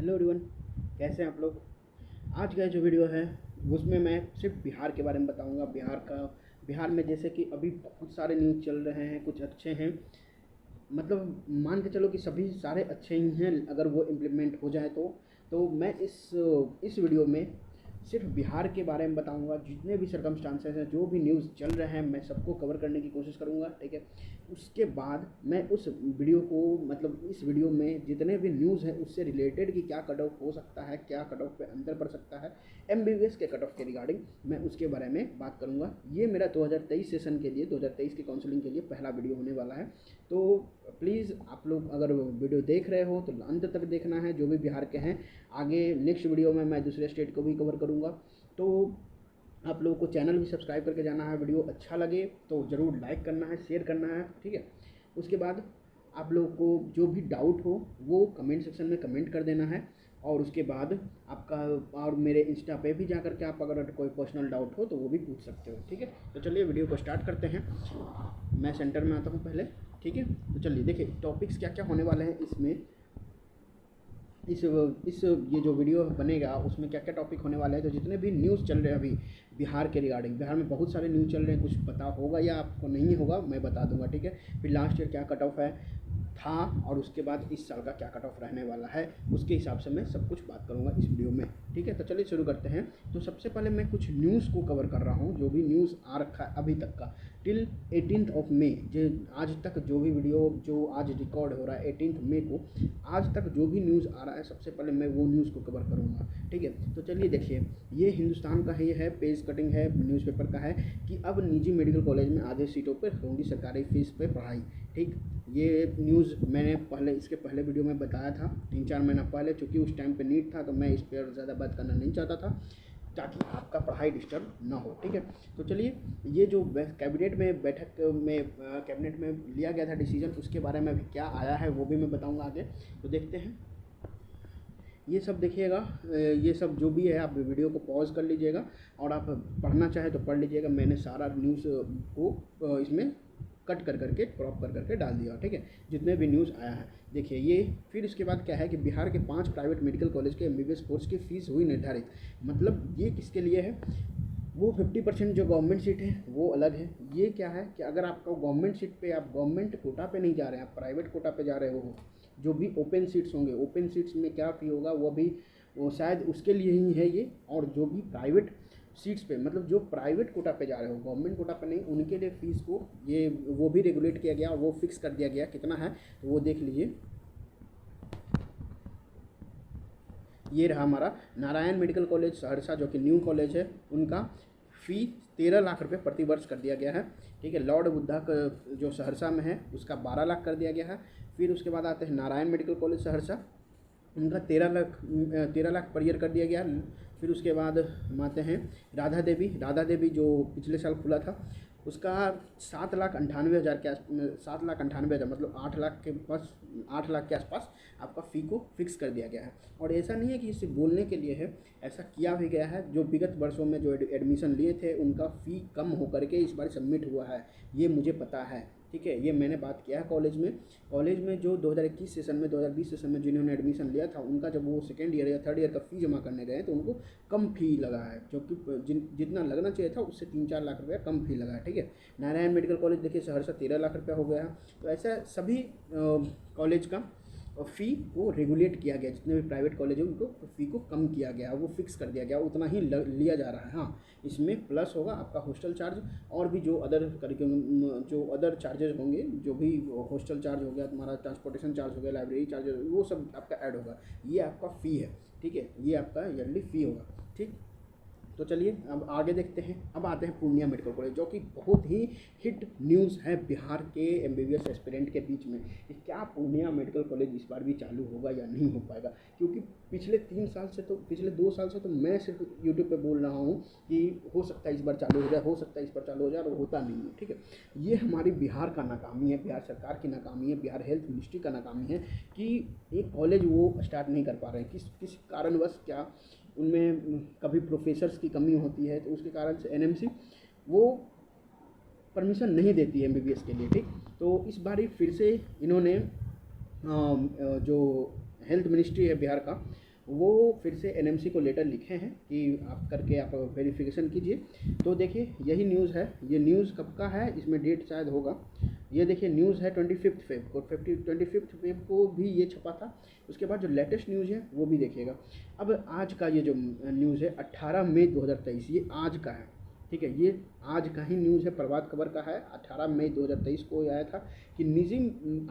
Hello everyone, कैसे हैं आप लोग। आज का जो वीडियो है उसमें मैं सिर्फ बिहार के बारे में बताऊंगा। बिहार में जैसे कि अभी बहुत सारे न्यूज़ चल रहे हैं, कुछ अच्छे हैं, मतलब मान के चलो कि सभी सारे अच्छे ही हैं अगर वो इम्प्लीमेंट हो जाए तो मैं इस वीडियो में सिर्फ बिहार के बारे में बताऊंगा। जितने भी सर्कमस्टांसेस हैं, जो भी न्यूज़ चल रहे हैं, मैं सबको कवर करने की कोशिश करूंगा, ठीक है। उसके बाद मैं उस वीडियो को, मतलब इस वीडियो में जितने भी न्यूज़ हैं उससे रिलेटेड कि क्या कट ऑफ हो सकता है, क्या कट ऑफ पे अंतर पड़ सकता है एमबीबीएस के कट ऑफ के रिगार्डिंग, मैं उसके बारे में बात करूंगा। ये मेरा 2023 सेशन के लिए, 2023 की काउंसलिंग के लिए पहला वीडियो होने वाला है। तो प्लीज़ आप लोग अगर वीडियो देख रहे हो तो अंत तक देखना है, जो भी बिहार के हैं। आगे नेक्स्ट वीडियो में मैं दूसरे स्टेट को भी कवर करूँगा। तो आप लोगों को चैनल भी सब्सक्राइब करके जाना है। वीडियो अच्छा लगे तो ज़रूर लाइक करना है, शेयर करना है, ठीक है। उसके बाद आप लोगों को जो भी डाउट हो वो कमेंट सेक्शन में कमेंट कर देना है। और उसके बाद आपका, और मेरे इंस्टा पे भी जा कर के आप अगर कोई पर्सनल डाउट हो तो वो भी पूछ सकते हो, ठीक है। तो चलिए वीडियो को स्टार्ट करते हैं। मैं सेंटर में आता हूँ पहले, ठीक है। तो चलिए देखिए टॉपिक्स क्या क्या होने वाले हैं इसमें। इस ये जो वीडियो बनेगा उसमें क्या क्या टॉपिक होने वाले हैं। तो जितने भी न्यूज़ चल रहे हैं अभी बिहार के रिगार्डिंग, बिहार में बहुत सारे न्यूज़ चल रहे हैं, कुछ पता होगा या आपको नहीं होगा मैं बता दूंगा, ठीक है। फिर लास्ट ईयर क्या कट ऑफ है था, और उसके बाद इस साल का क्या कट ऑफ रहने वाला है, उसके हिसाब से मैं सब कुछ बात करूंगा इस वीडियो में, ठीक है। तो चलिए शुरू करते हैं। तो सबसे पहले मैं कुछ न्यूज़ को कवर कर रहा हूँ, जो भी न्यूज़ आ रखा है अभी तक का टिल 18 मई, जो आज तक जो भी वीडियो जो आज रिकॉर्ड हो रहा है 18 मई को, आज तक जो भी न्यूज़ आ रहा है सबसे पहले मैं वो न्यूज़ को कवर करूँगा, ठीक है। तो चलिए देखिए, ये हिंदुस्तान का ही है, पेज कटिंग है न्यूज़पेपर का है कि अब निजी मेडिकल कॉलेज में आधे सीटों पर होंगी सरकारी फीस पर पढ़ाई, ठीक। ये न्यूज़ मैंने पहले, इसके पहले वीडियो में बताया था 3-4 महीना पहले। चूँकि उस टाइम पे नीट था तो मैं इस पर ज़्यादा बात करना नहीं चाहता था ताकि आपका पढ़ाई डिस्टर्ब ना हो, ठीक है। तो चलिए, ये जो कैबिनेट में बैठक में कैबिनेट में लिया गया था डिसीजन, उसके बारे में अभी क्या आया है वो भी मैं बताऊंगा आगे। तो देखते हैं, ये सब देखिएगा। ये सब जो भी है आप वीडियो को पॉज कर लीजिएगा और आप पढ़ना चाहे तो पढ़ लीजिएगा। मैंने सारा न्यूज़ को इसमें कट कर करके, क्रॉप कर करके डाल दिया, ठीक है, जितने भी न्यूज़ आया है। देखिए ये, फिर इसके बाद क्या है कि बिहार के 5 प्राइवेट मेडिकल कॉलेज के एमबीबीएस कोर्स की फ़ीस हुई निर्धारित। मतलब ये किसके लिए है, वो 50% जो गवर्नमेंट सीट है वो अलग है। ये क्या है कि अगर आपका गवर्नमेंट सीट पे, आप गवर्नमेंट कोटा पे नहीं जा रहे हैं, आप प्राइवेट कोटा पे जा रहे हो, जो भी ओपन सीट्स होंगे, ओपन सीट्स में क्या फ़ी होगा वो भी, वो शायद उसके लिए ही है ये। और जो भी प्राइवेट सीट्स पे, मतलब जो प्राइवेट कोटा पे जा रहे हो, गवर्नमेंट कोटा पे नहीं, उनके लिए फ़ीस को ये वो भी रेगुलेट किया गया, वो फिक्स कर दिया गया कितना है, तो वो देख लीजिए। ये रहा हमारा नारायण मेडिकल कॉलेज सहरसा, जो कि न्यू कॉलेज है, उनका फ़ी 13 लाख रुपए प्रति वर्ष कर दिया गया है, ठीक है। लॉर्ड बुद्धा का जो सहरसा में है उसका 12 लाख कर दिया गया है। फिर उसके बाद आते हैं नारायण मेडिकल कॉलेज सहरसा, उनका 13 लाख पर ईयर कर दिया गया। फिर उसके बाद हम आते हैं राधा देवी जो पिछले साल खुला था, उसका 7,98,000 के 7,98,000, मतलब 8 लाख के पास, 8 लाख के आसपास आपका फ़ी को फिक्स कर दिया गया है। और ऐसा नहीं है कि इसे बोलने के लिए है, ऐसा किया भी गया है। जो विगत वर्षों में जो एडमिशन लिए थे उनका फ़ी कम होकर के इस बार सबमिट हुआ है, ये मुझे पता है, ठीक है। ये मैंने बात किया है कॉलेज में जो 2021 सेशन में, 2020 सेशन में जिन्होंने एडमिशन लिया था, उनका जब वो सेकेंड ईयर या थर्ड ईयर का फ़ी जमा करने गए तो उनको कम फ़ी लगा है, जो कि जितना लगना चाहिए था उससे 3-4 लाख रुपया कम फ़ी लगा है, ठीक है। नारायण मेडिकल कॉलेज देखिए सहरसा 13 लाख रुपया हो गया है। तो ऐसा सभी कॉलेज का फ़ी को रेगुलेट किया गया, जितने भी प्राइवेट कॉलेज हैं उनको फ़ी को कम किया गया, वो फिक्स कर दिया गया, उतना ही लिया जा रहा है। हाँ, इसमें प्लस होगा आपका हॉस्टल चार्ज, और भी जो अदर करिकुलम, जो अदर चार्जेस होंगे, जो भी हॉस्टल चार्ज हो गया तुम्हारा, ट्रांसपोर्टेशन चार्ज हो गया, लाइब्रेरी चार्जेस, वो सब आपका ऐड होगा। ये आपका फ़ी है, ठीक है, ये आपका ईयरली फ़ी होगा, ठीक। तो चलिए अब आगे देखते हैं। अब आते हैं पूर्णिया मेडिकल कॉलेज, जो कि बहुत ही हिट न्यूज़ है बिहार के एमबीबीएस एस्पिरेंट के बीच में कि क्या पूर्णिया मेडिकल कॉलेज इस बार भी चालू होगा या नहीं हो पाएगा। क्योंकि पिछले 2 साल से तो मैं सिर्फ यूट्यूब पे बोल रहा हूँ कि हो सकता है इस बार चालू हो जाए, हो सकता है इस बार चालू हो जाए, और होता नहीं है, ठीक है। ये हमारी बिहार का नाकामी है, बिहार सरकार की नाकामी है, बिहार हेल्थ मिनिस्ट्री का नाकामी है कि एक कॉलेज वो स्टार्ट नहीं कर पा रहे हैं, किस कारणवश। क्या उनमें कभी प्रोफेसर्स की कमी होती है, तो उसके कारण से एनएमसी वो परमिशन नहीं देती है एमबीबीएस के लिए, ठीक। तो इस बार ही फिर से इन्होंने जो हेल्थ मिनिस्ट्री है बिहार का, वो फिर से एनएमसी को लेटर लिखे हैं कि आप करके आप वेरिफिकेशन कीजिए। तो देखिए यही न्यूज़ है। ये न्यूज़ कब का है, इसमें डेट शायद होगा। ये देखिए न्यूज़ है 25 फेब को, 25 फेब को भी ये छपा था। उसके बाद जो लेटेस्ट न्यूज़ है वो भी देखिएगा। अब आज का ये जो न्यूज़ है 18 मई 2023, ये आज का है, ठीक है। ये आज का ही न्यूज़ है, प्रभात खबर का है। 18 मई 2023 को आया था कि निजी,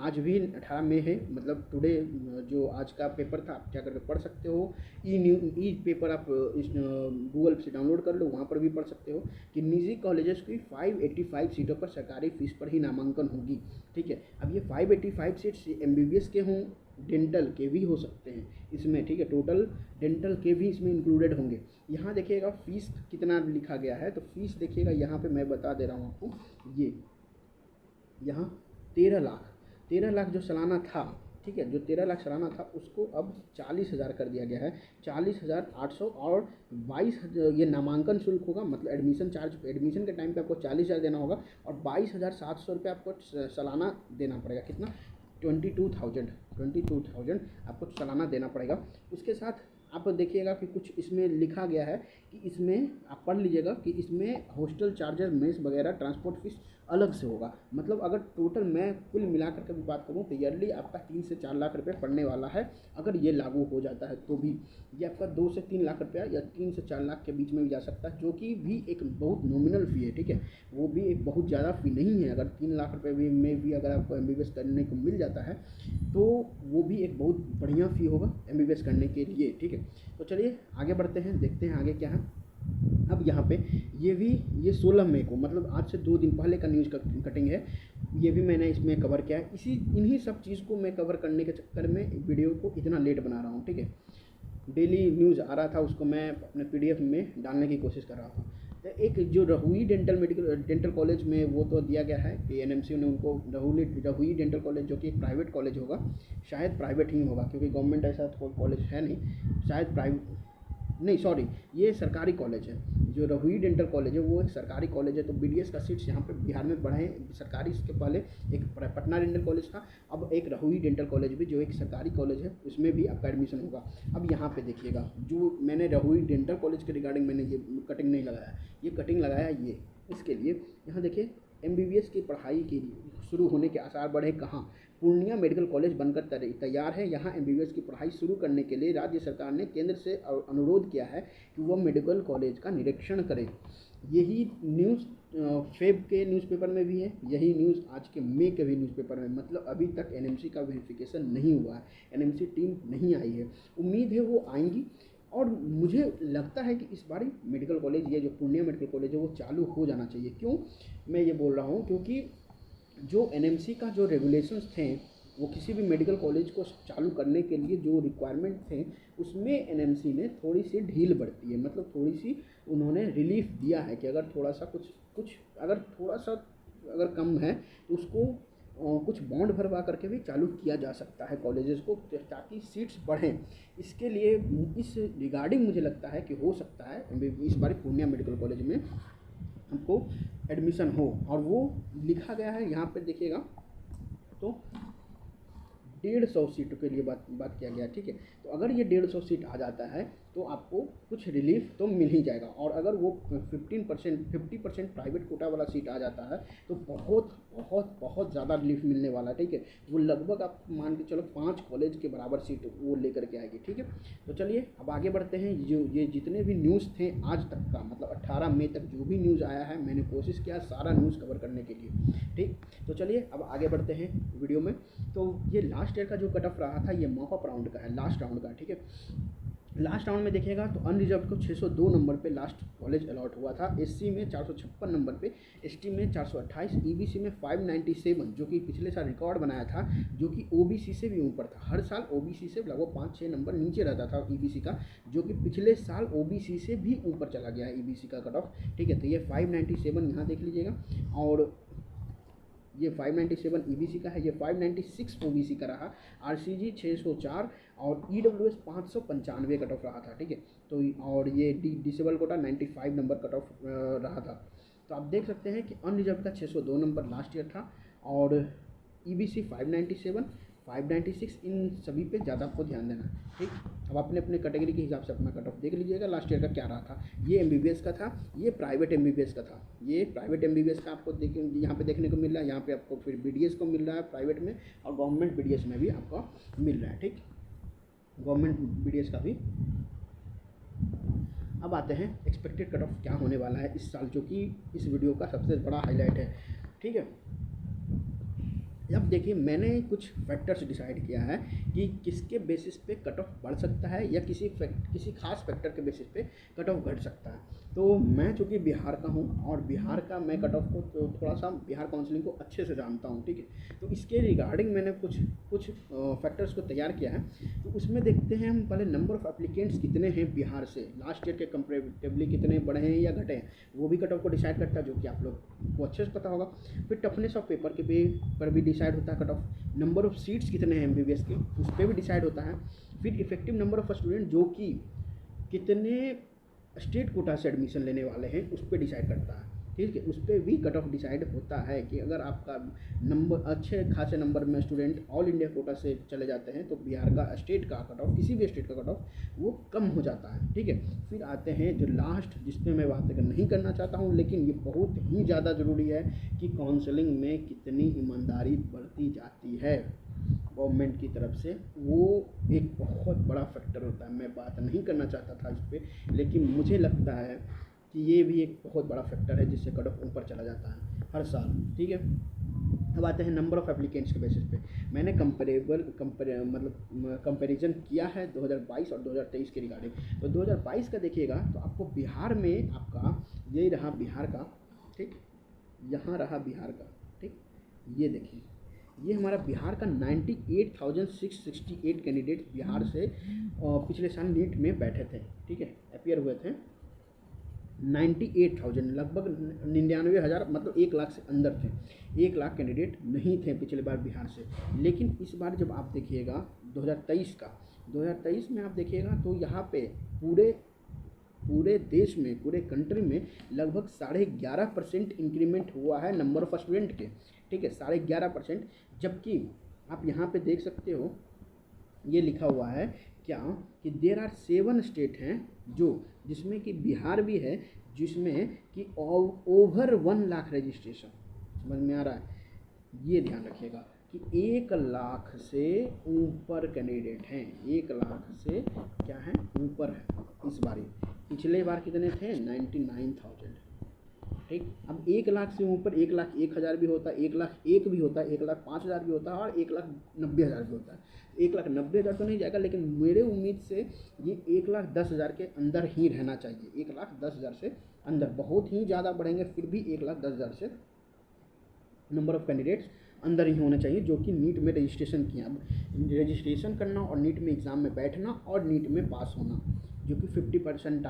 आज भी 18 मई है, मतलब टुडे जो आज का पेपर था आप क्या करके पढ़ सकते हो। ई पेपर आप इस गूगल से डाउनलोड कर लो, वहाँ पर भी पढ़ सकते हो कि निजी कॉलेजेस की 585 सीटों पर सरकारी फीस पर ही नामांकन होगी, ठीक है। अब ये 585 सीट्स एमबीबीएस के हों, डेंटल के भी हो सकते हैं इसमें, ठीक है। टोटल डेंटल के भी इसमें इंक्लूडेड होंगे। यहाँ देखिएगा फीस कितना लिखा गया है, तो फीस देखिएगा यहाँ पे मैं बता दे रहा हूँ आपको। ये यहाँ 13 लाख जो सालाना था, ठीक है, जो 13 लाख सालाना था उसको अब 40,000 कर दिया गया है। 40,800 और 22,000 ये नामांकन शुल्क होगा, मतलब एडमिशन चार्ज, एडमिशन के टाइम पे आपको 40,000 देना होगा और 22,700 रुपये आपको सालाना देना पड़ेगा। कितना? 22,000 आपको सालाना देना पड़ेगा। उसके साथ आप देखिएगा कि कुछ इसमें लिखा गया है कि इसमें आप पढ़ लीजिएगा कि इसमें हॉस्टल चार्जेस, मेस वगैरह, ट्रांसपोर्ट फीस अलग से होगा। मतलब अगर टोटल मैं कुल मिलाकर के भी बात करूँ तो ईयरली आपका 3 से 4 लाख रुपए पड़ने वाला है। अगर ये लागू हो जाता है तो भी ये आपका 2 से 3 लाख रुपया या 3 से 4 लाख के बीच में भी जा सकता है, जो कि भी एक बहुत नॉमिनल फ़ी है, ठीक है। वो भी एक बहुत ज़्यादा फ़ी नहीं है। अगर 3 लाख रुपये भी में भी अगर आपको एमबीबीएस करने को मिल जाता है तो वो भी एक बहुत बढ़िया फ़ी होगा एमबीबीएस करने के लिए, ठीक है। तो चलिए आगे बढ़ते हैं, देखते हैं आगे क्या है। अब यहाँ पे ये 16 मई को, मतलब आज से 2 दिन पहले का न्यूज़ कटिंग है। ये भी मैंने इसमें कवर किया है। इन्हीं सब चीज़ को मैं कवर करने के चक्कर में वीडियो को इतना लेट बना रहा हूँ, ठीक है। डेली न्यूज़ आ रहा था, उसको मैं अपने पीडीएफ में डालने की कोशिश कर रहा था। तो एक जो रहुई डेंटल कॉलेज में वो तो दिया गया है कि एनएमसी ने उनको रहुई डेंटल कॉलेज, जो कि एक प्राइवेट कॉलेज होगा, शायद प्राइवेट ही होगा क्योंकि गवर्नमेंट ऐसा कोई कॉलेज है नहीं, शायद प्राइवेट नहीं, सॉरी, ये सरकारी कॉलेज है। जो रहुई डेंटल कॉलेज है वो एक सरकारी कॉलेज है। तो बीडीएस का सीट्स यहाँ पे बिहार में बढ़े सरकारी। इसके पहले एक पटना डेंटल कॉलेज था, अब एक रहुई डेंटल कॉलेज भी, जो एक सरकारी कॉलेज है, उसमें भी आपका एडमिशन होगा। अब यहाँ पे देखिएगा, जो मैंने रहुई डेंटल कॉलेज के रिगार्डिंग मैंने ये कटिंग नहीं लगाया, ये कटिंग लगाया ये इसके लिए। यहाँ देखिए एमबीबीएस की पढ़ाई के लिए शुरू होने के आसार बढ़े कहाँ? पूर्णिया मेडिकल कॉलेज बनकर तैयार है। यहाँ एमबीबीएस की पढ़ाई शुरू करने के लिए राज्य सरकार ने केंद्र से अनुरोध किया है कि वह मेडिकल कॉलेज का निरीक्षण करे। यही न्यूज़ फेब के न्यूज़पेपर में भी है, यही न्यूज़ आज के मई के भी न्यूज़पेपर में। मतलब अभी तक एनएमसी का वेरिफिकेशन नहीं हुआ है, एनएमसी टीम नहीं आई है। उम्मीद है वो आएंगी और मुझे लगता है कि इस बार मेडिकल कॉलेज, ये जो पूर्णिया मेडिकल कॉलेज है, वो चालू हो जाना चाहिए। क्यों मैं ये बोल रहा हूँ? क्योंकि जो एनएमसी का जो रेगुलेशंस थे, वो किसी भी मेडिकल कॉलेज को चालू करने के लिए जो रिक्वायरमेंट थे, उसमें एनएमसी ने थोड़ी सी ढील बरती है। मतलब थोड़ी सी उन्होंने रिलीफ दिया है कि अगर थोड़ा सा अगर कम है तो उसको कुछ बॉन्ड भरवा करके भी चालू किया जा सकता है कॉलेजेस को, ताकि सीट्स बढ़ें। इसके लिए इस रिगार्डिंग मुझे लगता है कि हो सकता है इस बार पूर्णिया मेडिकल कॉलेज में हमको एडमिशन हो। और वो लिखा गया है यहाँ पे देखिएगा, तो 150 सीटों के लिए बात किया गया, ठीक है। तो अगर ये 150 सीट आ जाता है तो आपको कुछ रिलीफ तो मिल ही जाएगा। और अगर वो 50% प्राइवेट कोटा वाला सीट आ जाता है तो बहुत बहुत बहुत ज़्यादा रिलीफ मिलने वाला है, ठीक है। वो लगभग आप मान के चलो 5 कॉलेज के बराबर सीट वो लेकर के आएगी, ठीक है। तो चलिए अब आगे बढ़ते हैं। ये जितने भी न्यूज़ थे आज तक का, मतलब 18 मई तक जो भी न्यूज़ आया है, मैंने कोशिश किया सारा न्यूज़ कवर करने के लिए, ठीक। तो चलिए अब आगे बढ़ते हैं वीडियो में। तो ये लास्ट ईयर का जो कट ऑफ रहा था, ये मॉपअप राउंड का है, लास्ट राउंड का, ठीक है। लास्ट राउंड में देखिएगा तो अनरिजर्व को 602 नंबर पे लास्ट कॉलेज अलॉट हुआ था। एससी में 456 नंबर पे, एसटी में 428, ईबीसी में 597, जो कि पिछले साल रिकॉर्ड बनाया था, जो कि ओबीसी से भी ऊपर था। हर साल ओबीसी से लगभग 5-6 नंबर नीचे रहता था ईबीसी का, जो कि पिछले साल ओबीसी से भी ऊपर चला गया है ईबीसी का कट ऑफ, ठीक है। तो ये 597 यहाँ देख लीजिएगा, और ये 597 ईबीसी का है, ये 596 ओबीसी का रहा, आरसीजी 604 और ईडब्ल्यूएस 595 कट ऑफ रहा था, ठीक है। तो और ये disable quota 95 number cut off रहा था। तो आप देख सकते हैं कि अनरिजर्व का 602 नंबर लास्ट ईयर था, और ईबीसी 597, 596, इन सभी पे ज़्यादा आपको ध्यान देना है। ठीक, अब अपने अपने कैटेगरी के हिसाब से अपना कट ऑफ देख लीजिएगा लास्ट ईयर का क्या रहा था। ये एमबीबीएस का था, ये प्राइवेट एमबीबीएस का था। ये प्राइवेट एमबीबीएस का आपको यहाँ पे देखने को मिल रहा है, यहाँ पे आपको फिर बीडीएस को मिल रहा है प्राइवेट में, और गवर्नमेंट बीडीएस में भी आपको मिल रहा है। ठीक, गवर्नमेंट बीडीएस का भी। अब आते हैं एक्सपेक्टेड कट ऑफ क्या होने वाला है इस साल, जो कि इस वीडियो का सबसे बड़ा हाईलाइट है। ठीक है, अब देखिए मैंने कुछ फैक्टर्स डिसाइड किया है कि किसके बेसिस पे कट ऑफ बढ़ सकता है या किसी खास फैक्टर के बेसिस पे कट ऑफ घट सकता है। तो मैं चूँकि बिहार का हूँ और बिहार का मैं कट ऑफ को तो थोड़ा सा बिहार काउंसलिंग को अच्छे से जानता हूँ। ठीक है, तो इसके रिगार्डिंग मैंने कुछ फैक्टर्स को तैयार किया है। तो उसमें देखते हैं हम पहले नंबर ऑफ़ एप्लीकेंट्स कितने हैं बिहार से, लास्ट ईयर के कंपेरेटिवली कितने बढ़े हैं या घटे हैं, वो भी कट ऑफ को डिसाइड करता है, जो कि आप लोग को अच्छे से पता होगा। फिर टफनेस ऑफ पेपर के पर भी डिसाइड होता है cut off, number of seats कितने हैं एमबीबीएस के, उस पर भी डिसाइड होता है। फिर इफेक्टिव नंबर ऑफ़ स्टूडेंट, जो कि कितने स्टेट कोटा से एडमिशन लेने वाले हैं, उस पर डिसाइड करता है। ठीक है, उस पर भी कट ऑफ डिसाइड होता है कि अगर आपका नंबर अच्छे खासे नंबर में स्टूडेंट ऑल इंडिया कोटा से चले जाते हैं तो बिहार का स्टेट का कट ऑफ, किसी भी स्टेट का कट ऑफ वो कम हो जाता है। ठीक है, फिर आते हैं जो लास्ट, जिसपे मैं बात नहीं करना चाहता हूँ, लेकिन ये बहुत ही ज़्यादा ज़रूरी है कि काउंसलिंग में कितनी ईमानदारी बरती जाती है गवर्नमेंट की तरफ से। वो एक बहुत बड़ा फैक्टर होता है। मैं बात नहीं करना चाहता था इस पर, लेकिन मुझे लगता है कि ये भी एक बहुत बड़ा फैक्टर है जिससे कट ऑफ ऊपर चला जाता है हर साल। ठीक है, अब आते हैं नंबर ऑफ़ एप्लीकेंट्स के बेसिस पे। मैंने कंपैरिजन किया है 2022 और 2023 के रिगार्डिंग। तो 2022 का देखिएगा तो आपको बिहार में आपका यही रहा बिहार का। ठीक, यहाँ रहा बिहार का। ठीक, ये देखिए, ये हमारा बिहार का 98,668 कैंडिडेट बिहार से पिछले साल नीट में बैठे थे। ठीक है, अपियर हुए थे 98,000, लगभग 99,000, मतलब 1 लाख से अंदर थे। 1 लाख कैंडिडेट नहीं थे पिछले बार बिहार से। लेकिन इस बार जब आप देखिएगा 2023 में आप देखिएगा तो यहाँ पे पूरे देश में, पूरे कंट्री में लगभग 11.5% इंक्रीमेंट हुआ है नंबर ऑफ़ स्टूडेंट के। ठीक है, 11.5%। जबकि आप यहाँ पे देख सकते हो ये लिखा हुआ है क्या कि देयर आर 7 स्टेट हैं जिसमें कि बिहार भी है, जिसमें कि ओवर 1 लाख रजिस्ट्रेशन। समझ में आ रहा है? ये ध्यान रखिएगा कि 1 लाख से ऊपर कैंडिडेट हैं, 1 लाख से क्या है, ऊपर है इस बारी। पिछले बार कितने थे? 99,000। ठीक, अब 1 लाख से ऊपर 1,01,000 भी होता है, 1,01,000 भी होता है, 1,05,000 भी होता है और 1,90,000 भी होता है। 1,90,000 तो नहीं जाएगा, लेकिन मेरे उम्मीद से ये 1,10,000 के अंदर ही रहना चाहिए। 1,10,000 से अंदर, बहुत ही ज़्यादा बढ़ेंगे फिर भी 1,10,000 से नंबर ऑफ़ कैंडिडेट्स अंदर ही होने चाहिए जो कि नीट में रजिस्ट्रेशन किया। अब रजिस्ट्रेशन करना और नीट में एग्ज़ाम में बैठना और नीट में पास होना, जो कि 50%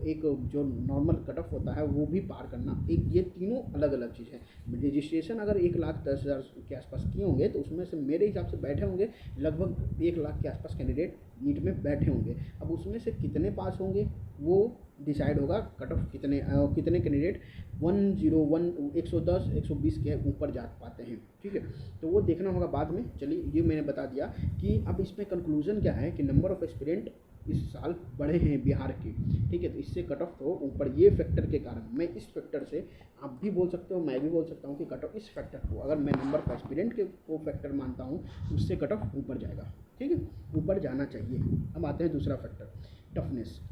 एक जो नॉर्मल कट ऑफ होता है वो भी पार करना, ये तीनों अलग अलग चीज़ है। रजिस्ट्रेशन अगर 1,10,000 के आसपास किए होंगे तो उसमें से मेरे हिसाब से बैठे होंगे लगभग 1 लाख के आसपास कैंडिडेट नीट में बैठे होंगे। अब उसमें से कितने पास होंगे वो डिसाइड होगा कट ऑफ कितने कैंडिडेट 101, 110, 120 के ऊपर जा पाते हैं। ठीक है, तो वो देखना होगा बाद में। चलिए, ये मैंने बता दिया कि अब इसमें कंक्लूजन क्या है कि नंबर ऑफ़ एस्पिरेंट इस साल बढ़े हैं बिहार के। ठीक है, तो इससे कट ऑफ तो ऊपर, ये फैक्टर के कारण, मैं इस फैक्टर से, आप भी बोल सकते हो, मैं भी बोल सकता हूँ कि कट ऑफ इस फैक्टर को, अगर मैं नंबर ऑफ एस्पिरेंट के को फैक्टर मानता हूँ, उससे कट ऑफ ऊपर जाएगा। ठीक है, ऊपर जाना चाहिए। अब आते हैं दूसरा फैक्टर,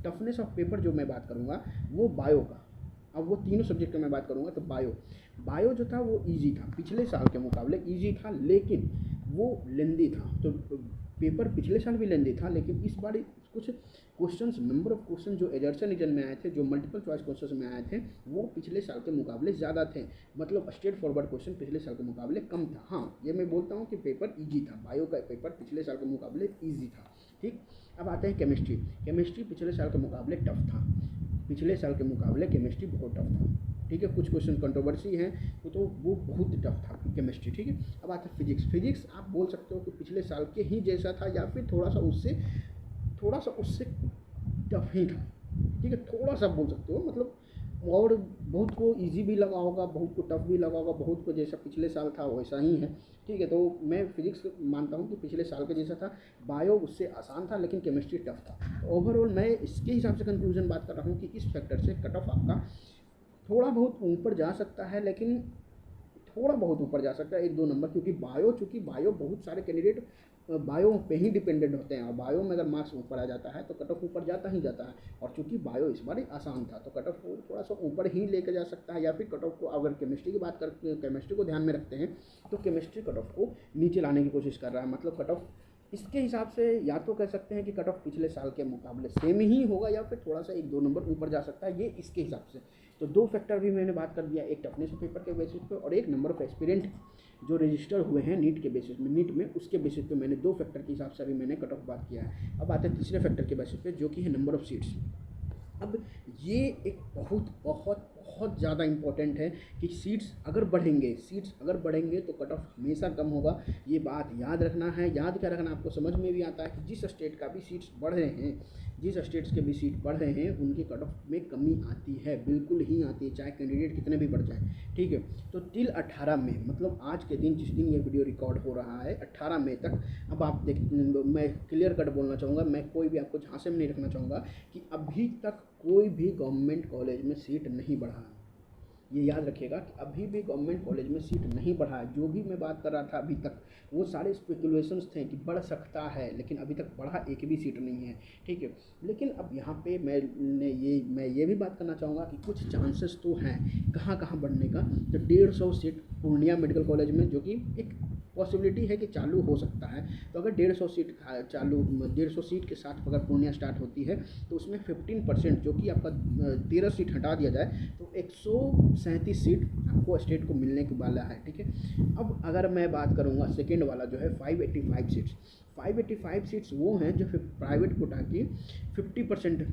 टफनेस ऑफ पेपर। जो मैं बात करूँगा वो बायो का। अब वो तीनों सब्जेक्ट का मैं बात करूँगा तो बायो जो था वो ईजी था, पिछले साल के मुकाबले ईजी था, लेकिन वो लेंदी था। तो पेपर पिछले साल भी लेंदी था, लेकिन इस बार कुछ क्वेश्चंस, नंबर ऑफ क्वेश्चन जो एजर्सन रीजन में आए थे, जो मल्टीपल चॉइस क्वेश्चन में आए थे, वो पिछले साल के मुकाबले ज़्यादा थे। मतलब स्ट्रेट फॉरवर्ड क्वेश्चन पिछले साल के मुकाबले कम था। हाँ, ये मैं बोलता हूँ कि पेपर ईजी था, बायो का पेपर पिछले साल के मुकाबले ईजी था। ठीक, अब आते हैं केमिस्ट्री पिछले साल के मुकाबले टफ था। पिछले साल के मुकाबले केमिस्ट्री बहुत टफ था। ठीक है, कुछ क्वेश्चन कंट्रोवर्सी हैं तो वो बहुत टफ था केमिस्ट्री। ठीक है, अब आता है फिजिक्स आप बोल सकते हो कि पिछले साल के ही जैसा था या फिर थोड़ा सा उससे टफ ही था। ठीक है, थोड़ा सा बोल सकते हो, मतलब और बहुत को इजी भी लगा होगा, बहुत को टफ भी लगा होगा, बहुत को जैसा पिछले साल था वैसा ही है, ठीक है। तो मैं फिजिक्स मानता हूँ कि पिछले साल के जैसा था, बायो उससे आसान था, लेकिन केमिस्ट्री टफ था। ओवरऑल मैं इसके हिसाब से कंक्लूजन बात कर रहा हूँ कि इस फैक्टर से कट ऑफ आपका थोड़ा बहुत ऊपर जा सकता है, लेकिन थोड़ा बहुत ऊपर जा सकता है 1-2 नंबर, क्योंकि चूँकि बायो बहुत सारे कैंडिडेट बायो पे ही डिपेंडेंट होते हैं, और बायो में अगर मार्क्स ऊपर आ जाता है तो कट ऑफ ऊपर जाता ही जाता है। और चूँकि बायो इस बार आसान था तो कट ऑफ को थोड़ा सा ऊपर ही लेके जा सकता है, या फिर कट ऑफ को अगर केमिस्ट्री की बात करते, केमिस्ट्री को ध्यान में रखते हैं तो केमिस्ट्री कट ऑफ को नीचे लाने की कोशिश कर रहा है। मतलब कट ऑफ इसके हिसाब से या तो कह सकते हैं कि कट ऑफ पिछले साल के मुकाबले सेम ही होगा, या फिर थोड़ा सा 1-2 नंबर ऊपर जा सकता है, ये इसके हिसाब से। तो 2 फैक्टर भी मैंने बात कर दिया, एक टफनेस ऑफ पेपर के बेसिस पे और एक नंबर ऑफ एस्पिरेंट जो रजिस्टर हुए हैं नीट के बेसिस में, नीट में उसके बेसिस पे मैंने 2 फैक्टर के हिसाब से अभी मैंने कट ऑफ बात किया है। अब आते हैं तीसरे फैक्टर के बेसिस पे, जो कि है नंबर ऑफ सीट्स। अब ये एक बहुत बहुत बहुत ज़्यादा इम्पोर्टेंट है कि सीट्स अगर बढ़ेंगे तो कट ऑफ हमेशा कम होगा। ये बात याद रखना है। याद क्या रखना, आपको समझ में भी आता है कि जिस स्टेट का भी सीट्स बढ़ रहे हैं, जिस स्टेट्स के भी सीट बढ़ रहे हैं, उनके कट ऑफ में कमी आती है, बिल्कुल ही आती है, चाहे कैंडिडेट कितने भी बढ़ जाए, ठीक है। तो टिल 18 मई, मतलब आज के दिन, जिस दिन ये वीडियो रिकॉर्ड हो रहा है, 18 मई तक, अब आप देख, मैं क्लियर कट बोलना चाहूँगा, मैं कोई भी आपको झांसे में नहीं रखना चाहूँगा कि अभी तक कोई भी गवर्नमेंट कॉलेज में सीट नहीं बढ़ा है। ये याद रखिएगा कि अभी भी गवर्नमेंट कॉलेज में सीट नहीं बढ़ा है। जो भी मैं बात कर रहा था अभी तक, वो सारे स्पेकुलेशंस थे कि बढ़ सकता है, लेकिन अभी तक बढ़ा एक भी सीट नहीं है, ठीक है। लेकिन अब यहाँ पे मैं ये भी बात करना चाहूँगा कि कुछ चांसेस तो हैं कहाँ कहाँ बढ़ने का। तो 150 सीट पूर्णिया मेडिकल कॉलेज में, जो कि एक पॉसिबिलिटी है कि चालू हो सकता है। तो अगर 150 सीट के साथ अगर पूर्णिया स्टार्ट होती है तो उसमें 15%, जो कि आपका 13 सीट हटा दिया जाए तो 137 सीट आपको स्टेट को मिलने के वाला है, ठीक है। अब अगर मैं बात करूँगा सेकेंड वाला जो है 585 सीट्स वो हैं जो फिर प्राइवेट कोटा की 50%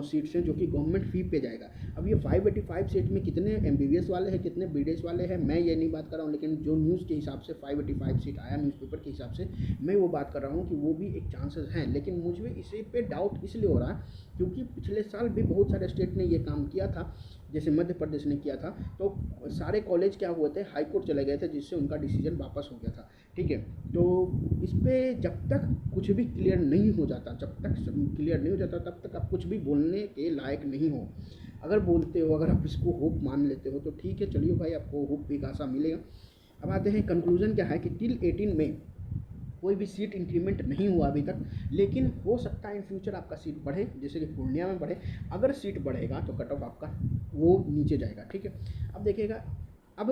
सीट्स हैं, जो कि गवर्नमेंट फ़ी पे जाएगा। अब ये 585 सीट में कितने MBBS वाले हैं, कितने BDS वाले हैं, मैं ये नहीं बात कर रहा हूँ, लेकिन जो न्यूज़ के हिसाब से 585 सीट आया न्यूज़पेपर के हिसाब से, मैं वो बात कर रहा हूँ कि वो भी एक चांसेस हैं। लेकिन मुझे इसी पे डाउट इसलिए हो रहा है क्योंकि पिछले साल भी बहुत सारे स्टेट ने ये काम किया था, जैसे मध्य प्रदेश ने किया था, तो सारे कॉलेज क्या हुए थे, हाई कोर्ट चले गए थे, जिससे उनका डिसीजन वापस हो गया था, ठीक है। तो इस पर जब तक कुछ भी क्लियर नहीं हो जाता, तब तक आप कुछ भी बोलने के लायक नहीं हो। अगर बोलते हो, अगर आप इसको होप मान लेते हो तो ठीक है, चलिए भाई, आपको होप भी खासा मिलेगा। अब आते हैं कंक्लूजन क्या है कि टिल 18 में कोई भी सीट इंक्रीमेंट नहीं हुआ अभी तक, लेकिन हो सकता है इन फ्यूचर आपका सीट बढ़े, जैसे कि पूर्णिया में बढ़े। अगर सीट बढ़ेगा तो कट ऑफ आपका वो नीचे जाएगा, ठीक है। अब देखिएगा, अब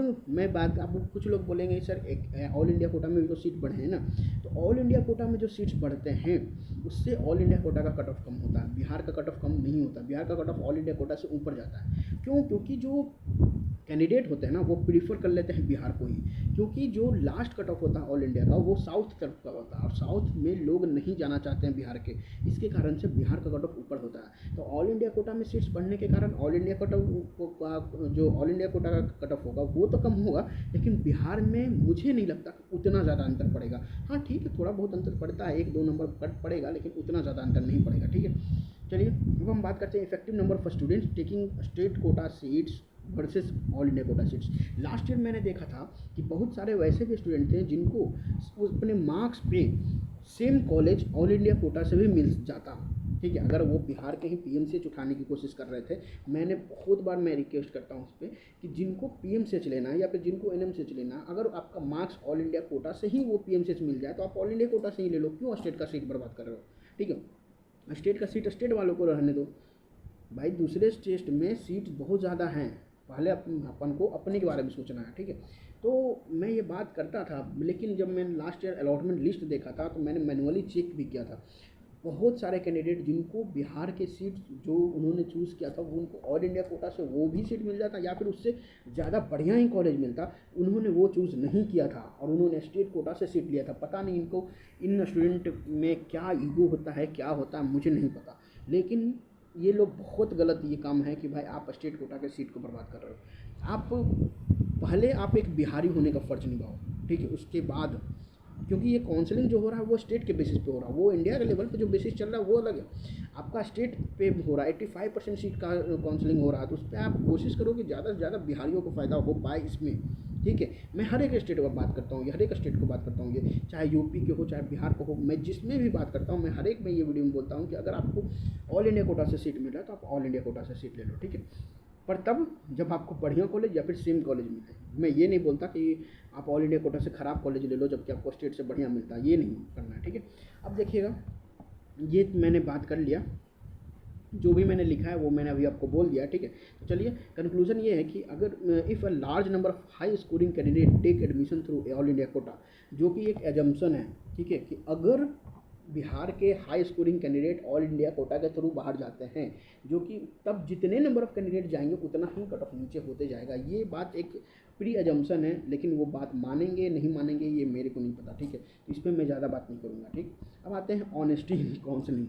कुछ लोग बोलेंगे सर एक ऑल इंडिया कोटा में भी तो सीट बढ़े हैं ना, तो ऑल इंडिया कोटा में जो सीट्स बढ़ते हैं उससे ऑल इंडिया कोटा का कट ऑफ कम होता है, बिहार का कट ऑफ कम नहीं होता। बिहार का cut off all India Kota से ऊपर जाता है। क्यों? क्योंकि जो कैंडिडेट होते हैं ना, वो प्रीफर कर लेते हैं बिहार को ही, क्योंकि जो लास्ट कट ऑफ होता है ऑल इंडिया का वो साउथ तरफ का होता है, और साउथ में लोग नहीं जाना चाहते हैं बिहार के, इसके कारण से बिहार का कट ऑफ ऊपर होता है। तो ऑल इंडिया कोटा में सीट्स बढ़ने के कारण ऑल इंडिया कट ऑफ जो ऑल इंडिया कोटा का कट ऑफ होगा वो तो कम होगा, लेकिन बिहार में मुझे नहीं लगता कि उतना ज़्यादा अंतर पड़ेगा। हाँ ठीक है, थोड़ा बहुत अंतर पड़ता है, 1-2 नंबर कट पड़ेगा, लेकिन उतना ज़्यादा अंतर नहीं पड़ेगा, ठीक है। चलिए अब हम बात करते हैं effective number for students taking state quota seats versus all India Kota seats. Last year मैंने देखा था कि बहुत सारे वैसे भी स्टूडेंट थे जिनको अपने मार्क्स पे same college all India Kota से भी मिल जाता, ठीक है, अगर वो बिहार के ही PMCH उठाने की कोशिश कर रहे थे। मैंने बहुत बार मैं रिक्वेस्ट करता हूँ उस पर कि जिनको PMCH लेना है या फिर जिनको NMCH लेना है, अगर आपका मार्क्स ऑल इंडिया कोटा से ही वो PMCH मिल जाए तो आप ऑल इंडिया कोटा से ही ले लो, क्यों स्टेट का सीट बर्बाद कर रहे हो, ठीक है। स्टेट का सीट स्टेट वालों को रहने दो भाई, दूसरे स्टेट में सीट बहुत ज़्यादा हैं, पहले अपन को अपने के बारे में सोचना है, ठीक है। तो मैं ये बात करता था, लेकिन जब मैंने लास्ट ईयर अलॉटमेंट लिस्ट देखा था तो मैंने मैनुअली चेक भी किया था। बहुत सारे कैंडिडेट जिनको बिहार के सीट जो उन्होंने चूज़ किया था वो उनको ऑल इंडिया कोटा से वो भी सीट मिल जाता या फिर उससे ज़्यादा बढ़िया ही कॉलेज मिलता, उन्होंने वो चूज़ नहीं किया था और उन्होंने स्टेट कोटा से सीट लिया था। पता नहीं इनको, इन स्टूडेंट में क्या ईगो होता है, क्या होता है, मुझे नहीं पता, लेकिन ये लोग बहुत गलत ये काम है कि भाई आप स्टेट कोटा के सीट को बर्बाद कर रहे हो। आप पहले आप एक बिहारी होने का फ़र्ज निभाओ, ठीक है, उसके बाद क्योंकि ये काउंसलिंग जो हो रहा है वो स्टेट के बेसिस पे हो रहा है, वो इंडिया के लेवल पे जो बेसिस चल रहा है वो अलग है। आपका स्टेट पे हो रहा है, 85% सीट का काउंसलिंग हो रहा है, तो उस पर आप कोशिश करो कि ज़्यादा से ज़्यादा बिहारियों को फ़ायदा हो पाए इसमें, ठीक है। मैं हर एक स्टेट को बात करता हूँ, ये हर एक स्टेट को बात करता हूँ, ये चाहे यूपी के हो चाहे बिहार को हो, मैं जिसमें भी बात करता हूँ मैं हर एक में ये वीडियो में बोलता हूँ कि अगर आपको ऑल इंडिया कोटा से सीट मिल रहा है तो आप ऑल इंडिया कोटा से सीट ले लो, ठीक है। पर तब जब आपको बढ़िया कॉलेज या फिर सेम कॉलेज मिले, मैं ये नहीं बोलता कि आप ऑल इंडिया कोटा से ख़राब कॉलेज ले लो जबकि आपको स्टेट से बढ़िया मिलता है, ये नहीं करना है, ठीक है। अब देखिएगा, ये मैंने बात कर लिया, जो भी मैंने लिखा है वो मैंने अभी आपको बोल दिया, ठीक है। तो चलिए कंक्लूजन ये है कि अगर if a large number of high scoring candidate take admission through all India quota, जो कि एक एजम्पशन है, ठीक है, कि अगर बिहार के high scoring candidate all India Kota के थ्रू बाहर जाते हैं, जो कि तब जितने नंबर ऑफ कैंडिडेट जाएंगे उतना ही कट ऑफ नीचे होते जाएगा। ये बात एक प्री एजम्पशन है, लेकिन वो बात मानेंगे नहीं मानेंगे ये मेरे को नहीं पता, ठीक है। तो इस पर मैं ज़्यादा बात नहीं करूँगा, ठीक। अब आते हैं ऑनेस्टी इन काउंसलिंग।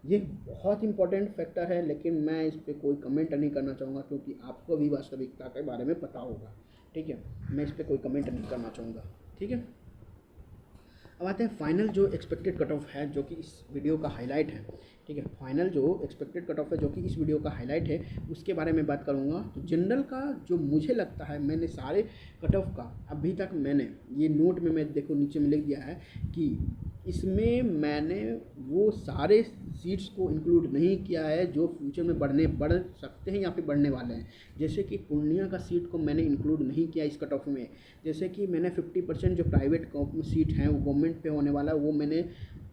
ये बहुत इंपॉर्टेंट फैक्टर है, लेकिन मैं इस पर कोई कमेंट नहीं करना चाहूँगा क्योंकि आपको भी वास्तविकता के बारे में पता होगा, ठीक है। मैं इस पर कोई कमेंट नहीं करना चाहूँगा, ठीक है। अब आते हैं फाइनल जो एक्सपेक्टेड कट ऑफ है जो कि इस वीडियो का हाईलाइट है, ठीक है। फाइनल जो एक्सपेक्टेड कट ऑफ है जो कि इस वीडियो का हाईलाइट है उसके बारे में बात करूँगा। तो जनरल का जो मुझे लगता है, मैंने सारे कट ऑफ का अभी तक मैंने ये नोट में मैं देखो नीचे में लिख दिया है कि इसमें मैंने वो सारे सीट्स को इंक्लूड नहीं किया है जो फ्यूचर में बढ़ सकते हैं या फिर बढ़ने वाले हैं। जैसे कि पूर्णिया का सीट को मैंने इंक्लूड नहीं किया इस कट ऑफ में। जैसे कि मैंने 50% जो प्राइवेट सीट हैं वो गवर्नमेंट पे होने वाला है वो मैंने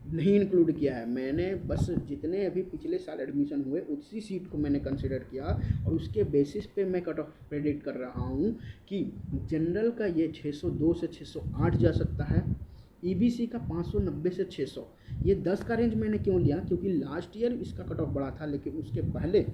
नहीं इंक्लूड किया है। मैंने बस जितने अभी पिछले साल एडमिशन हुए उसी सीट को मैंने कंसिडर किया और उसके बेसिस पे मैं कट ऑफ प्रेडिक्ट कर रहा हूँ कि जनरल का ये 602 से 608 जा सकता है, ईबीसी का 590 से 600। ये 10 का रेंज मैंने क्यों लिया, क्योंकि लास्ट ईयर इसका कट ऑफ बढ़ा था, लेकिन उसके पहले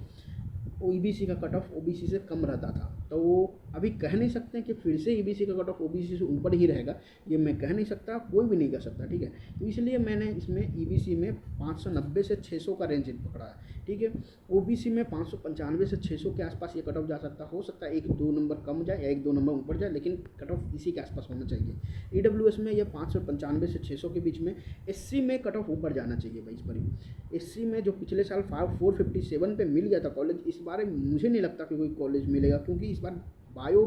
ईबीसी का कट ऑफ ओबीसी से कम रहता था। तो वो अभी कह नहीं सकते कि फिर से ईबीसी का कट ऑफ ओबीसी से ऊपर ही रहेगा, ये मैं कह नहीं सकता, कोई भी नहीं कह सकता, ठीक है। तो इसलिए मैंने इसमें ईबीसी में 590 से 600 का रेंज पकड़ा है, ठीक है। ओबीसी में 595 से 600 के आसपास ये कट ऑफ जा सकता, हो सकता है 1-2 नंबर कम जाए या 1-2 नंबर ऊपर जाए, लेकिन कट ऑफ इसी के आसपास होना चाहिए। ईडब्ल्यूएस में ये 595 से 600 के बीच में। एससी में कट ऑफ ऊपर जाना चाहिए भाई इस बार। एससी में जो पिछले साल 457 पे मिल गया था कॉलेज, इस बार मुझे नहीं लगता कि कोई कॉलेज मिलेगा, क्योंकि इस बार बायो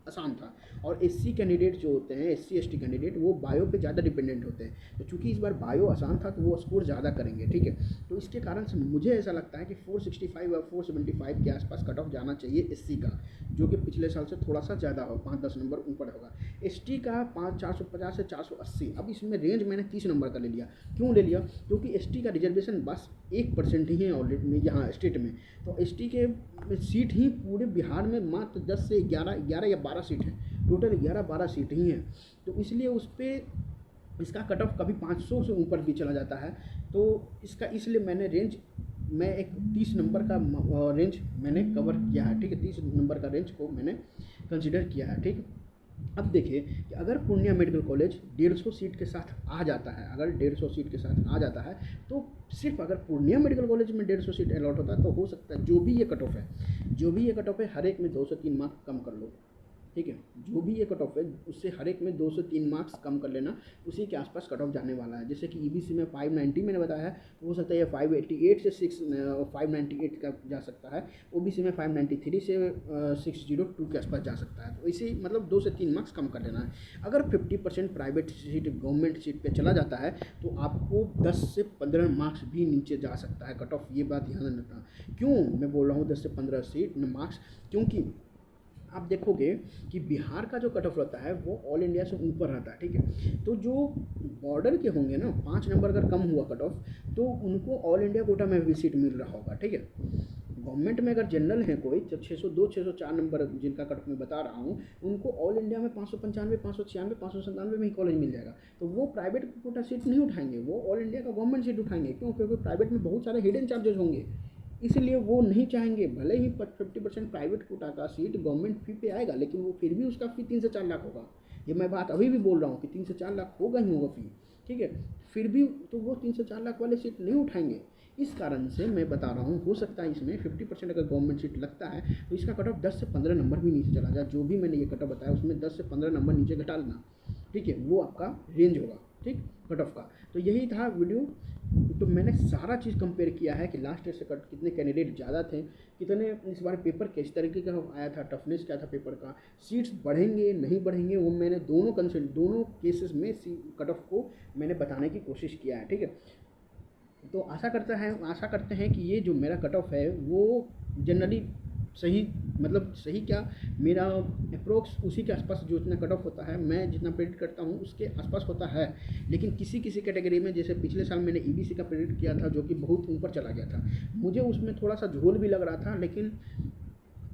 आसान था और एससी कैंडिडेट जो होते हैं, एससी एसटी कैंडिडेट, वो बायो पे ज़्यादा डिपेंडेंट होते हैं। तो चूंकि इस बार बायो आसान था तो वो स्कोर ज़्यादा करेंगे, ठीक है। तो इसके कारण से मुझे ऐसा लगता है कि 465 और 475 के आसपास कट ऑफ जाना चाहिए एससी का, जो कि पिछले साल से थोड़ा सा ज़्यादा हो, 5-10 नंबर ऊपर होगा। एसटी का 450 से 480। अब इसमें रेंज मैंने 30 नंबर का ले लिया। क्यों ले लिया, क्योंकि एसटी का रिजर्वेशन बस 1% ही है ऑलरेडी यहाँ स्टेट में। तो एसटी के सीट ही पूरे बिहार में मात्र 10 से 11 या 12 सीट है, टोटल 11-12 सीट ही हैं। तो इसलिए उस पर इसका कट ऑफ कभी 500 से ऊपर भी चला जाता है। तो इसका इसलिए मैंने रेंज मैं एक 30 नंबर का रेंज मैंने कवर किया है, ठीक है। 30 नंबर का रेंज को मैंने कंसिडर किया है, ठीक है। अब देखिए कि अगर पूर्णिया मेडिकल कॉलेज 150 सीट के साथ आ जाता है, अगर 150 सीट के साथ आ जाता है तो सिर्फ अगर पूर्णिया मेडिकल कॉलेज में 150 सीट अलॉट होता है तो हो सकता है जो भी ये कट ऑफ है हर एक में 2 से 3 मार्क्स कम कर लो, ठीक है। जो भी ये कट ऑफ है उससे हर एक में 2 से 3 मार्क्स कम कर लेना, उसी के आसपास कट ऑफ जाने वाला है। जैसे कि ईबीसी में 590 मैंने बताया है, तो हो सकता है ये 588 से 598 का जा सकता है। ओबीसी में 593 से 602 के आसपास जा सकता है। तो इसी मतलब 2 से 3 मार्क्स कम कर लेना है। अगर 50% प्राइवेट सीट गवर्नमेंट सीट पे चला जाता है तो आपको 10 से 15 मार्क्स भी नीचे जा सकता है कट ऑफ, ये बात ध्यान रखना। क्यों मैं बोल रहा हूँ 10 से 15 सीट मार्क्स, क्योंकि आप देखोगे कि बिहार का जो कट ऑफ रहता है वो ऑल इंडिया से ऊपर रहता है, ठीक है। तो जो बॉर्डर के होंगे ना, 5 नंबर अगर कम हुआ कट ऑफ तो उनको ऑल इंडिया कोटा में भी सीट मिल रहा होगा, ठीक है। गवर्नमेंट में अगर जनरल है कोई, जब 602-604 नंबर जिनका कट ऑफ मैं बता रहा हूँ, उनको ऑल इंडिया में 595, 596, 597 में ही कॉलेज मिल जाएगा। तो वो प्राइवेट कोटा सीट नहीं उठाएंगे, वो ऑल इंडिया का गवर्नमेंट सीट उठाएंगे। क्यों, क्योंकि प्राइवेट में बहुत सारे हिडन चार्जेस होंगे, इसलिए वो नहीं चाहेंगे। भले ही 50% प्राइवेट कोटा का सीट गवर्नमेंट फी पे आएगा, लेकिन वो फिर भी उसका फ़ी 3 से 4 लाख होगा। ये मैं बात अभी भी बोल रहा हूँ कि 3 से 4 लाख होगा ही होगा फ़ी, ठीक है। फिर भी तो वो 3 से 4 लाख वाले सीट नहीं उठाएंगे। इस कारण से मैं बता रहा हूँ, हो सकता है इसमें 50% अगर गवर्नमेंट सीट लगता है तो इसका कट ऑफ 10 से 15 नंबर भी नीचे चला जाए। जो भी मैंने ये कट ऑफ बताया उसमें 10 से 15 नंबर नीचे घटा लेना, ठीक है, वो आपका रेंज होगा। ठीक, कट ऑफ का। तो यही था वीडियो। तो मैंने सारा चीज़ कंपेयर किया है कि लास्ट ईयर से कितने कैंडिडेट ज़्यादा थे, कितने इस बार पेपर किस तरीके का आया था, टफनेस क्या था पेपर का, सीट्स बढ़ेंगे नहीं बढ़ेंगे, वो मैंने दोनों केसेस में कट ऑफ को मैंने बताने की कोशिश किया है, ठीक है। तो आशा करते हैं कि ये जो मेरा कट ऑफ है वो जनरली सही, मतलब सही क्या, मेरा अप्रोक्स उसी के आसपास जो इतना कट ऑफ होता है, मैं जितना प्रेडिक्ट करता हूँ उसके आसपास होता है। लेकिन किसी किसी कैटेगरी में, जैसे पिछले साल मैंने ईबीसी का प्रेडिक्ट किया था जो कि बहुत ऊपर चला गया था, मुझे उसमें थोड़ा सा झोल भी लग रहा था, लेकिन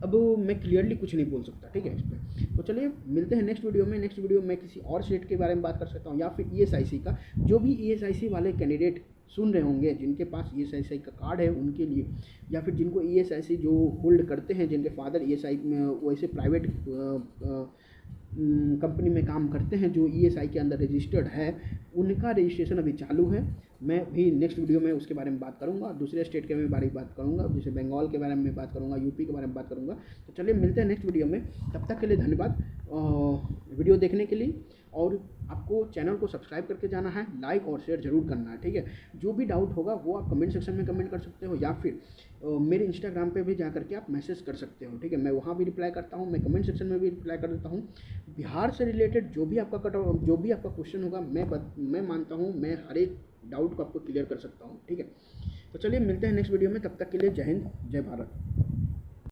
अब मैं क्लियरली कुछ नहीं बोल सकता, ठीक है इस पर। तो चलिए मिलते हैं नेक्स्ट वीडियो में। नेक्स्ट वीडियो में किसी और स्टेट के बारे में बात कर सकता हूँ, या फिर ईएसआईसी का। जो भी ईएसआईसी वाले कैंडिडेट सुन रहे होंगे, जिनके पास ईएसआईसी का कार्ड है उनके लिए, या फिर जिनको ईएसआईसी जो होल्ड करते हैं, जिनके फादर ईएसआई में वैसे प्राइवेट कंपनी में काम करते हैं जो ईएसआई के अंदर रजिस्टर्ड है, उनका रजिस्ट्रेशन अभी चालू है। मैं भी नेक्स्ट वीडियो में उसके बारे में बात करूंगा, दूसरे स्टेट के बारे में बात करूंगा, जैसे बंगाल के बारे में बात करूंगा, यूपी के बारे में बात करूंगा। तो चलिए मिलते हैं नेक्स्ट वीडियो में, तब तक के लिए धन्यवाद वीडियो देखने के लिए। और आपको चैनल को सब्सक्राइब करके जाना है, लाइक और शेयर जरूर करना है, ठीक है। जो भी डाउट होगा वो आप कमेंट सेक्शन में कमेंट कर सकते हो, या फिर मेरे इंस्टाग्राम पे भी जा करके आप मैसेज कर सकते हो, ठीक है। मैं वहाँ भी रिप्लाई करता हूँ, मैं कमेंट सेक्शन में भी रिप्लाई कर देता हूँ। बिहार से रिलेटेड जो भी आपका क्वेश्चन होगा, मैं मानता हूँ मैं हर एक डाउट को आपको क्लियर कर सकता हूँ, ठीक है। तो चलिए मिलते हैं नेक्स्ट वीडियो में, तब तक के लिए जय हिंद, जय भारत।